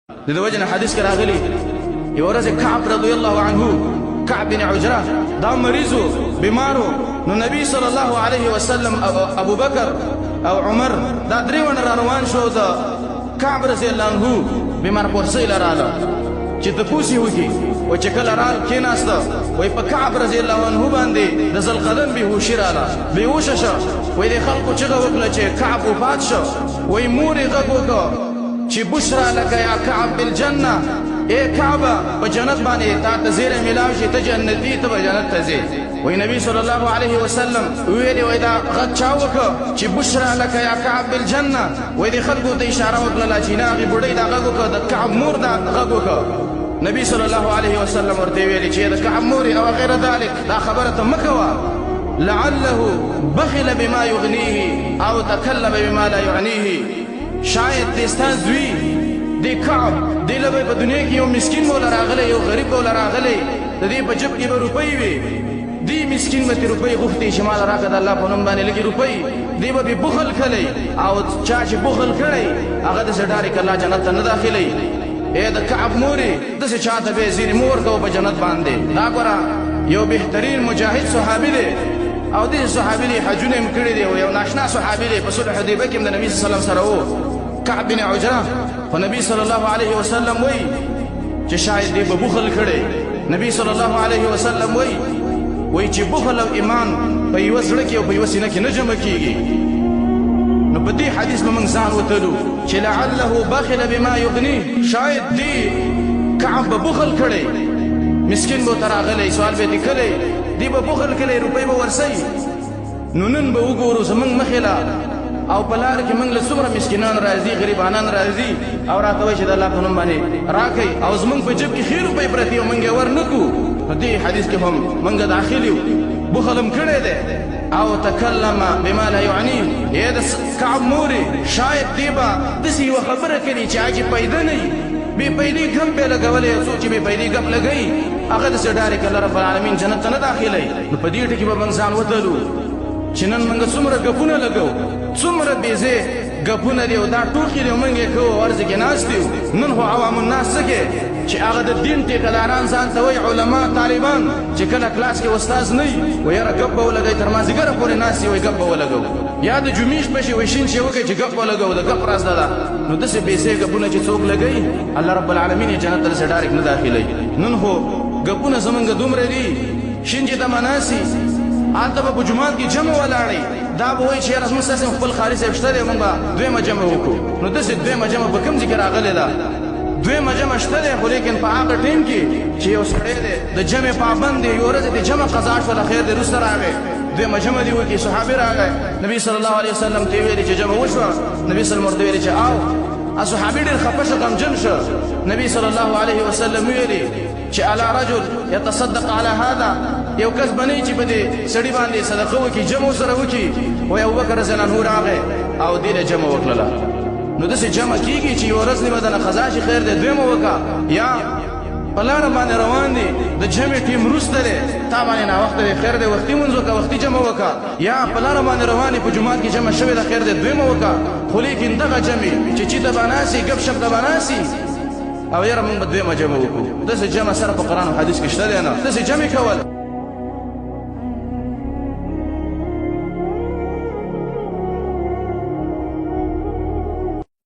د وجنه حدیث کې راغلی یو ورځ کعب رضی الله عنه کعب بن عجره دا مریضو بیمارو نو نبی صلی الله علیه وسلم ابو بکر او عمر دا دریونه روان شو دا کعب رضی الله عنه بیمار پورسي لراله چې د پوسی وږي او چې کله رال کېناسته وای په کعب رضی الله عنه باندې د زلقدم به هوش رااله به هوش شو وای د خلکو چې وکړه چې کعب وفات شو وای مور یې غږ وکړ چې بشرا لك يا كعب بالجنه اے کعبه په جنت باندې تا ته زیره ملاوي چې ته جنتي ته په جنت ته ځې وای نبی صلی الله علیه وسلم ویلي وای دا غږ چا وکړ چې بشرا لك يا كعب بالجنه وای د خلکو ته اشاره وکړه چې ناغي بډای دا غږ وکړ د کعب مور دا غږ وکړ نبی صلی الله علیه وسلم ورته ویلي چې د کعب مور او غیر ذلك دا خبره ته مکوه لعله بخل بما يغنيه او تكلم بما لا يعنيه شاید دستا زوی دی کعب دی لبی په دنیا کې یو مسکین مولا راغلی یو غریب مولا راغلی د دې په جب کې به روپۍ وي دی مسکین به روپۍ غوښتي چې مال راکړه د الله په نوم باندې لږې روپۍ دی به بخل کړی او چا چې بخل کړی هغه داسې ډارې که الله جنت ته نه داخلی ای د کعب مورې داسې چا ته به ځینې مور کوو په جنت باندې دا ګوره یو بهترین مجاهد صحابي دی او دې صحابي دی حجونه یې کړي دي او یو ناشنا صحابي دی په صلح حدیبیه کې د نبي صلی الله علیه وسلم سره و کعب بن عجره خو نبی صلی الله علیه وسلم وایي چې شاید دې به بخل کړی نبی صلی الله علیه وسلم وایي چې بخل او ایمان په یوه زړه کې او په یوه سینه کې نه جمع کېږي نو په دې حدیث به موږ ځان وتلو چې لعله بخل بما یغنيه شاید دې کعب به بخل کړی مسکین به ورته راغلی سوال به یې لیکلی دی به بخل کړی روپۍ به ورسئ نو نن به وګورو زموږ مخې له او په لاره کې موږ له څومره مسکینان راځي غریبانان راځي او راته وایي چې د الله په نوم باندې راکئ او زموږ په جب کې ښې روپۍ پرتې او موږ یې ورنکړو په دې حدیث کې هم موږ داخل یو بخل هم کړی دی او تکلم بما لا یعنيه ای د کعب مورې شاید دی به داسې یوه خبره کړي چې هغه پیدا نه وي بې پیلې ګپ به لګولی یو څوک چې بې پیلې ګپ لګوي هغه داسې ډارې که الله رب العالمین جنت ته نه داخلی نو په دې ټکي به موږ ځان وتلو چې نن موږ څومره ګپونه لګو څومره بېځې ګپونه دي او دا ټوکې دي موږ یې کوو ورځې کې ناست یو نن خو عوام الناس څه کې چې هغه د دین ټیکهداران ځان ته وایي علما طالبان چې کله کلاس کې استاذ نه وي وایي یاره ګپ به ولګوئ تر مازدیګره پورې ناست یې وایي ګپ به ولګو یا د جمعې شپه شي وایي شین شي وکړئ چې ګپ ولګو د ګپ راز ده نو داسې بېځې ګپونه چې څوک لګوي الله رب العالمین یې جنت ته داسې ډایرکټ نه داخلوي نن خو ګپونه زمونږ دومره دي شین چې ته مناسي هلته به په جومات کې جمع ولاړئ دا به وایي چې یاره زموږ ستاسې خپل خالي صاحب شته دی موږ به دویمه جمع وکړو نو داسې دویمه جمع په کوم ځای کې راغلې ده دویمه جمع شته دی خو لیکن په هغه ټیم کې چې یو سړی دی د جمع پابند دی یوه ورځ د جمع قضا شوله خیر دی وروسته راغی دویمه جمع دی وکړي صحابي راغی نبي صلی الله علیه وسلم ته یې ویلي چې جمع وشوه نبي صلی الله ورته ویلي چې او صحابي ډېر خفه شه غمجن شه نبي صلی الله علیه وسلم ویلي چې الا رجل يتصدق على هذا یو کس بنئ چې په دې سړي باندې صدقه وکړي جمع سره وکړي وایي ابوبکر رضی الله عنه راغی او دې له جمع وکړله نو داسې جمع کېږي چې یوه ورځ نیمه دنه قضا شي خیر دی دویمه وکړه یا په لاره باندې روان دي د جمع ټیم وروسته دی تا باندې ناوخته دی خیر دی وختي لمونځ وکړه وختي جمع وکړه یا په لاره باندې روان دي په جومات کې جمع شوې ده خیر دی دویمه وکړه خو لیکن دغه جمع چې چېته به ناسي ګپ شپ ته به ناسي او یاره موږ به دویمه جمع وکړو داسې جمع سره په قرآن او حدیث کې شته دی نه داسې جمع کول